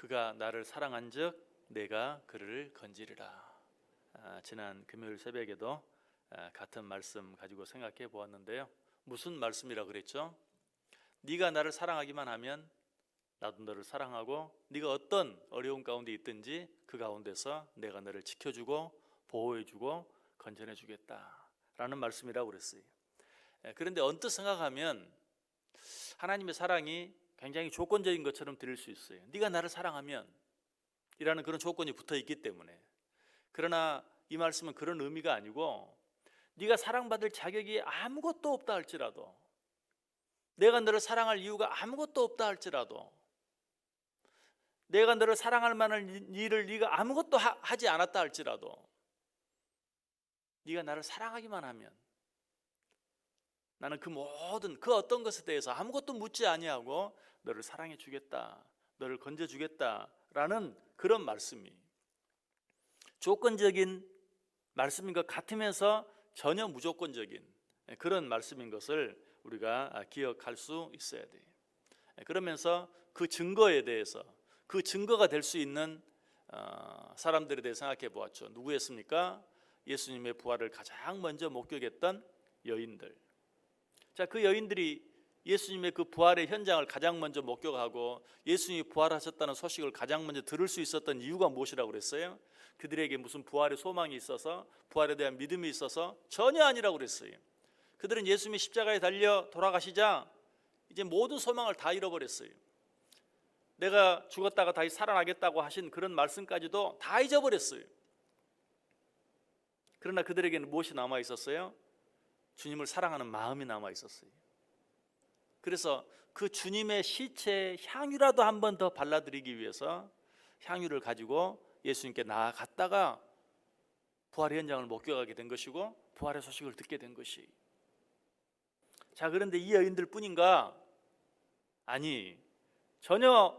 그가 나를 사랑한즉 내가 그를 건지리라. 지난 금요일 새벽에도 같은 말씀 가지고 생각해 보았는데요. 무슨 말씀이라 그랬죠? 네가 나를 사랑하기만 하면 나도 너를 사랑하고 네가 어떤 어려운 가운데 있든지 그 가운데서 내가 너를 지켜주고 보호해주고 건전해주겠다라는 말씀이라고 그랬어요. 그런데 언뜻 생각하면 하나님의 사랑이 굉장히 조건적인 것처럼 들릴 수 있어요. 네가 나를 사랑하면 이라는 그런 조건이 붙어 있기 때문에. 그러나 이 말씀은 그런 의미가 아니고 네가 사랑받을 자격이 아무것도 없다 할지라도, 내가 너를 사랑할 이유가 아무것도 없다 할지라도, 내가 너를 사랑할 만한 일을 네가 아무것도 하지 않았다 할지라도 네가 나를 사랑하기만 하면 나는 그 모든 그 어떤 것에 대해서 아무것도 묻지 아니하고 너를 사랑해 주겠다, 너를 건져 주겠다라는 그런 말씀이 조건적인 말씀인 것 같으면서 전혀 무조건적인 그런 말씀인 것을 우리가 기억할 수 있어야 돼요. 그러면서 그 증거에 대해서, 그 증거가 될 수 있는 사람들에 대해 생각해 보았죠. 누구였습니까? 예수님의 부활을 가장 먼저 목격했던 여인들. 자, 그 여인들이 예수님의 그 부활의 현장을 가장 먼저 목격하고 예수님이 부활하셨다는 소식을 가장 먼저 들을 수 있었던 이유가 무엇이라고 그랬어요? 그들에게 무슨 부활의 소망이 있어서, 부활에 대한 믿음이 있어서? 전혀 아니라고 그랬어요. 그들은 예수님이 십자가에 달려 돌아가시자 이제 모든 소망을 다 잃어버렸어요. 내가 죽었다가 다시 살아나겠다고 하신 그런 말씀까지도 다 잊어버렸어요. 그러나 그들에게는 무엇이 남아 있었어요? 주님을 사랑하는 마음이 남아 있었어요. 그래서 그 주님의 시체에 향유라도 한 번 더 발라드리기 위해서 향유를 가지고 예수님께 나아갔다가 부활의 현장을 목격하게 된 것이고 부활의 소식을 듣게 된 것이. 자, 그런데 이 여인들 뿐인가? 아니, 전혀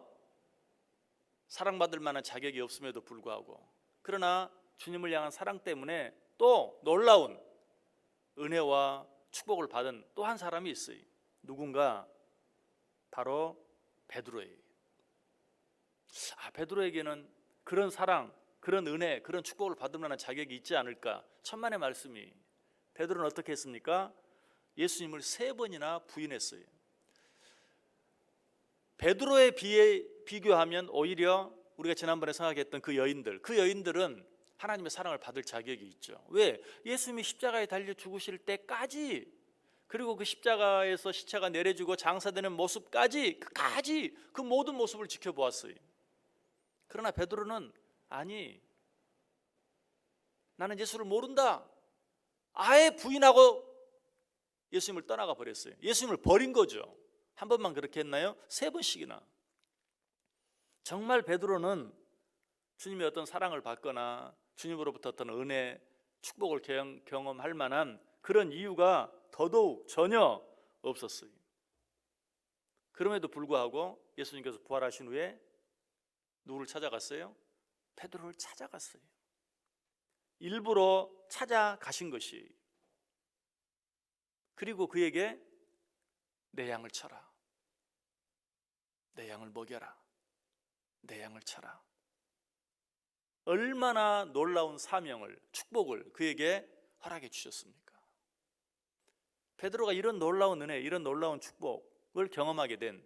사랑받을 만한 자격이 없음에도 불구하고, 그러나 주님을 향한 사랑 때문에 또 놀라운 은혜와 축복을 받은 또 한 사람이 있어요. 누군가? 바로 베드로예요. 베드로에게는 그런 사랑, 그런 은혜, 그런 축복을 받을 만한 자격이 있지 않을까? 천만의 말씀이. 베드로는 어떻게 했습니까? 예수님을 3번이나 부인했어요. 베드로에 비교하면 오히려 우리가 지난번에 생각했던 그 여인들은 하나님의 사랑을 받을 자격이 있죠. 왜? 예수님이 십자가에 달려 죽으실 때까지, 그리고 그 십자가에서 시체가 내려지고 장사되는 모습까지, 그 모든 모습을 지켜보았어요. 그러나 베드로는 아니, 나는 예수를 모른다, 아예 부인하고 예수님을 떠나가 버렸어요. 예수님을 버린 거죠. 한 번만 그렇게 했나요? 3번씩이나. 정말 베드로는 주님의 어떤 사랑을 받거나 주님으로부터 어떤 은혜, 축복을 경험할 만한 그런 이유가 더더욱 전혀 없었어요. 그럼에도 불구하고 예수님께서 부활하신 후에 누구를 찾아갔어요? 베드로를 찾아갔어요. 일부러 찾아가신 것이. 그리고 그에게 내 양을 쳐라, 내 양을 먹여라, 내 양을 쳐라. 얼마나 놀라운 사명을, 축복을 그에게 허락해 주셨습니까? 베드로가 이런 놀라운 은혜, 이런 놀라운 축복을 경험하게 된,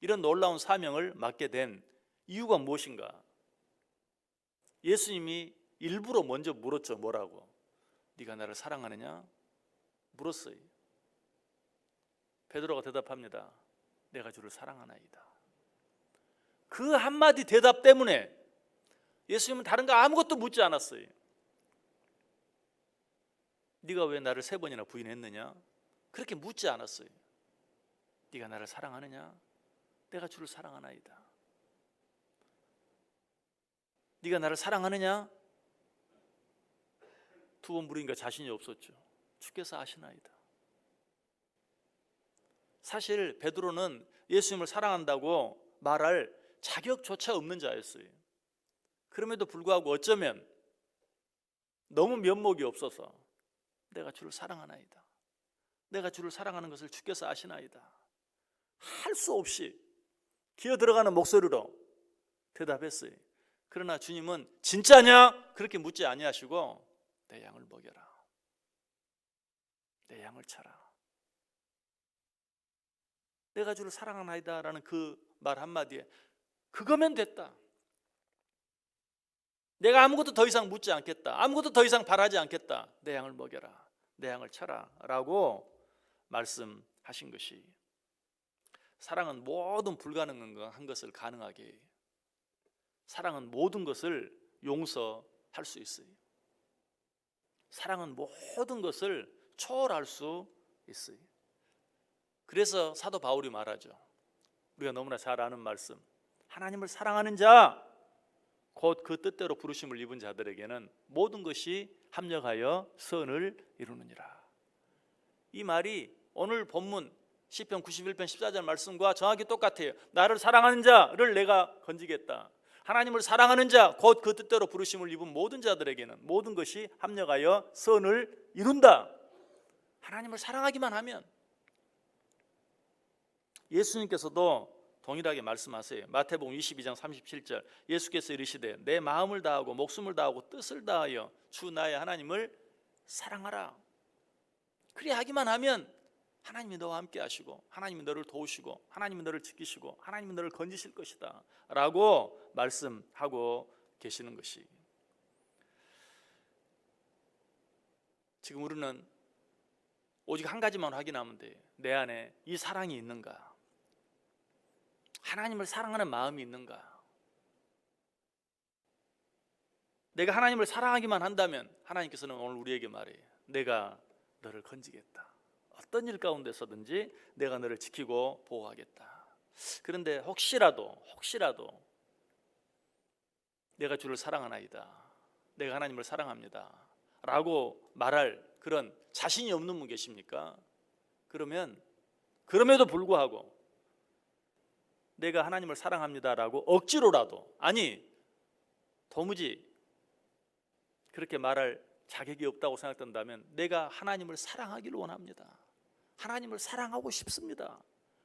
이런 놀라운 사명을 맡게 된 이유가 무엇인가? 예수님이 일부러 먼저 물었죠. 뭐라고? 네가 나를 사랑하느냐? 물었어요. 베드로가 대답합니다. 내가 주를 사랑하나이다. 그 한마디 대답 때문에 예수님은 다른 거 아무것도 묻지 않았어요. 네가 왜 나를 3번이나 부인했느냐? 그렇게 묻지 않았어요. 네가 나를 사랑하느냐? 내가 주를 사랑하나이다. 네가 나를 사랑하느냐? 2번 물으니까 자신이 없었죠. 주께서 아시나이다. 사실 베드로는 예수님을 사랑한다고 말할 자격조차 없는 자였어요. 그럼에도 불구하고 어쩌면 너무 면목이 없어서 내가 주를 사랑하나이다, 내가 주를 사랑하는 것을 주께서 아시나이다, 할 수 없이 기어 들어가는 목소리로 대답했어요. 그러나 주님은 진짜냐? 그렇게 묻지 아니하시고 내 양을 먹여라, 내 양을 쳐라, 내가 주를 사랑하나이다 라는 그 말 한마디에 그거면 됐다. 내가 아무것도 더 이상 묻지 않겠다, 아무것도 더 이상 바라지 않겠다, 내 양을 먹여라, 내 양을 쳐라 라고 말씀하신 것이, 사랑은 모든 불가능한 것을 가능하게 해요. 사랑은 모든 것을 용서할 수 있어요. 사랑은 모든 것을 초월할 수 있어요. 그래서 사도 바울이 말하죠. 우리가 너무나 잘 아는 말씀, 하나님을 사랑하는 자 곧 그 뜻대로 부르심을 입은 자들에게는 모든 것이 합력하여 선을 이루느니라. 이 말이 오늘 본문 시편 91편 14절 말씀과 정확히 똑같아요. 나를 사랑하는 자를 내가 건지겠다. 하나님을 사랑하는 자 곧 그 뜻대로 부르심을 입은 모든 자들에게는 모든 것이 합력하여 선을 이룬다. 하나님을 사랑하기만 하면. 예수님께서도 동일하게 말씀하세요. 마태복음 22장 37절 예수께서 이르시되 내 마음을 다하고 목숨을 다하고 뜻을 다하여 주 나의 하나님을 사랑하라. 그리 하기만 하면 하나님이 너와 함께 하시고 하나님이 너를 도우시고 하나님이 너를 지키시고 하나님이 너를 건지실 것이다 라고 말씀하고 계시는 것이, 지금 우리는 오직 한 가지만 확인하면 돼요. 내 안에 이 사랑이 있는가? 하나님을 사랑하는 마음이 있는가? 내가 하나님을 사랑하기만 한다면 하나님께서는 오늘 우리에게 말해요. 내가 너를 건지겠다. 어떤 일 가운데서든지 내가 너를 지키고 보호하겠다. 그런데 혹시라도 내가 주를 사랑하나이다, 내가 하나님을 사랑합니다 라고 말할 그런 자신이 없는 분 계십니까? 그러면 그럼에도 불구하고 내가 하나님을 사랑합니다라고 억지로라도, 아니 도무지 그렇게 말할 자격이 없다고 생각된다면 내가 하나님을 사랑하기를 원합니다, 하나님을 사랑하고 싶습니다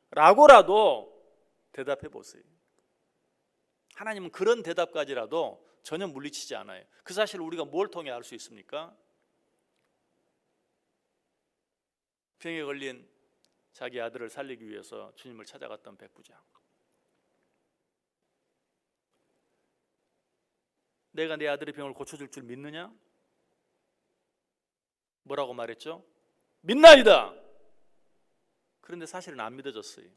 라고라도 대답해 보세요. 하나님은 그런 대답까지라도 전혀 물리치지 않아요. 그 사실을 우리가 뭘 통해 알 수 있습니까? 병에 걸린 자기 아들을 살리기 위해서 주님을 찾아갔던 백부장, 내가 내 아들의 병을 고쳐줄 줄 믿느냐? 뭐라고 말했죠? 믿나이다. 그런데 사실은 안 믿어졌어요.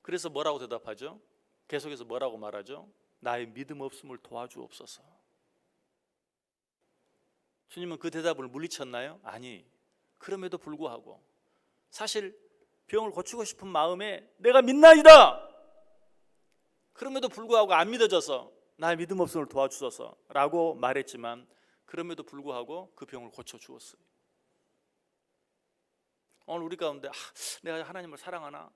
그래서 뭐라고 대답하죠? 계속해서 뭐라고 말하죠? 나의 믿음 없음을 도와주옵소서. 주님은 그 대답을 물리쳤나요? 아니, 그럼에도 불구하고 사실 병을 고치고 싶은 마음에 내가 믿나이다, 그럼에도 불구하고 안 믿어져서 나의 믿음 없음을 도와주소서 라고 말했지만 그럼에도 불구하고 그 병을 고쳐주었어요. 오늘 우리 가운데 내가 하나님을 사랑하나?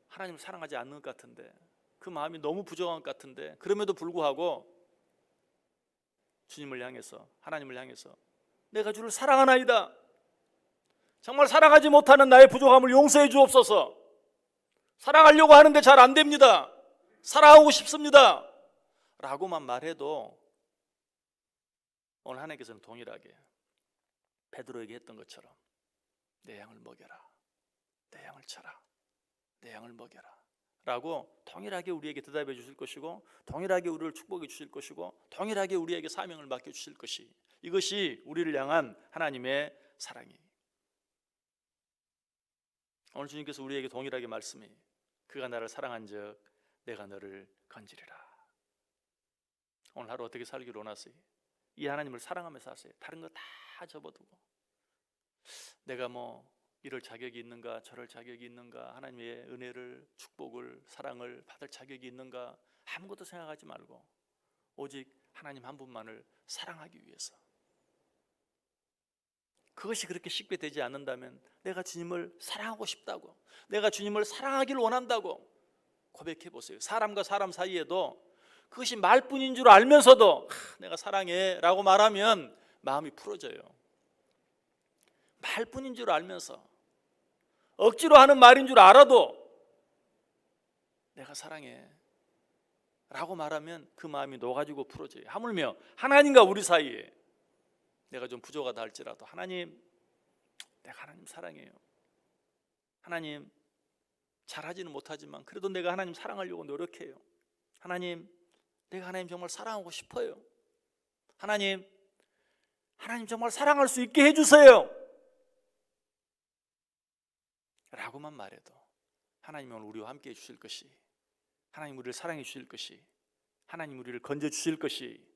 하나님을 사랑하지 않는 것 같은데, 그 마음이 너무 부정한 것 같은데, 그럼에도 불구하고 주님을 향해서, 하나님을 향해서 내가 주를 사랑하나이다, 정말 사랑하지 못하는 나의 부족함을 용서해 주옵소서, 사랑하려고 하는데 잘 안 됩니다, 사랑하고 싶습니다 라고만 말해도 오늘 하나님께서는 동일하게 베드로에게 했던 것처럼 내 양을 먹여라, 내 양을 쳐라, 내 양을 먹여라 라고 동일하게 우리에게 대답해 주실 것이고, 동일하게 우리를 축복해 주실 것이고, 동일하게 우리에게 사명을 맡겨 주실 것이, 이것이 우리를 향한 하나님의 사랑이에요. 오늘 주님께서 우리에게 동일하게 말씀해, 그가 나를 사랑한즉 내가 너를 건지리라. 오늘 하루 어떻게 살기를 원하세요? 이 하나님을 사랑하면서 사세요. 다른 거 다 접어두고, 내가 뭐 이럴 자격이 있는가, 저럴 자격이 있는가, 하나님의 은혜를, 축복을, 사랑을 받을 자격이 있는가, 아무것도 생각하지 말고 오직 하나님 한 분만을 사랑하기 위해서. 그것이 그렇게 쉽게 되지 않는다면 내가 주님을 사랑하고 싶다고, 내가 주님을 사랑하기를 원한다고 고백해 보세요. 사람과 사람 사이에도 그것이 말뿐인 줄 알면서도 내가 사랑해 라고 말하면 마음이 풀어져요. 말뿐인 줄 알면서, 억지로 하는 말인 줄 알아도 내가 사랑해 라고 말하면 그 마음이 녹아지고 풀어져요. 하물며 하나님과 우리 사이에 내가 좀 부족하다 할지라도 하나님, 내가 하나님 사랑해요. 하나님, 잘하지는 못하지만 그래도 내가 하나님 사랑하려고 노력해요. 하나님, 내가 하나님 정말 사랑하고 싶어요. 하나님 정말 사랑할 수 있게 해주세요 라고만 말해도 하나님은 오늘 우리와 함께 해주실 것이, 하나님 우리를 사랑해 주실 것이, 하나님 우리를 건져 주실 것이,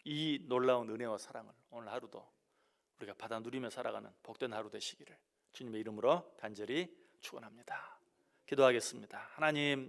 이 놀라운 은혜와 사랑을 오늘 하루도 우리가 받아 누리며 살아가는 복된 하루 되시기를 주님의 이름으로 간절히 축원합니다. 기도하겠습니다. 하나님,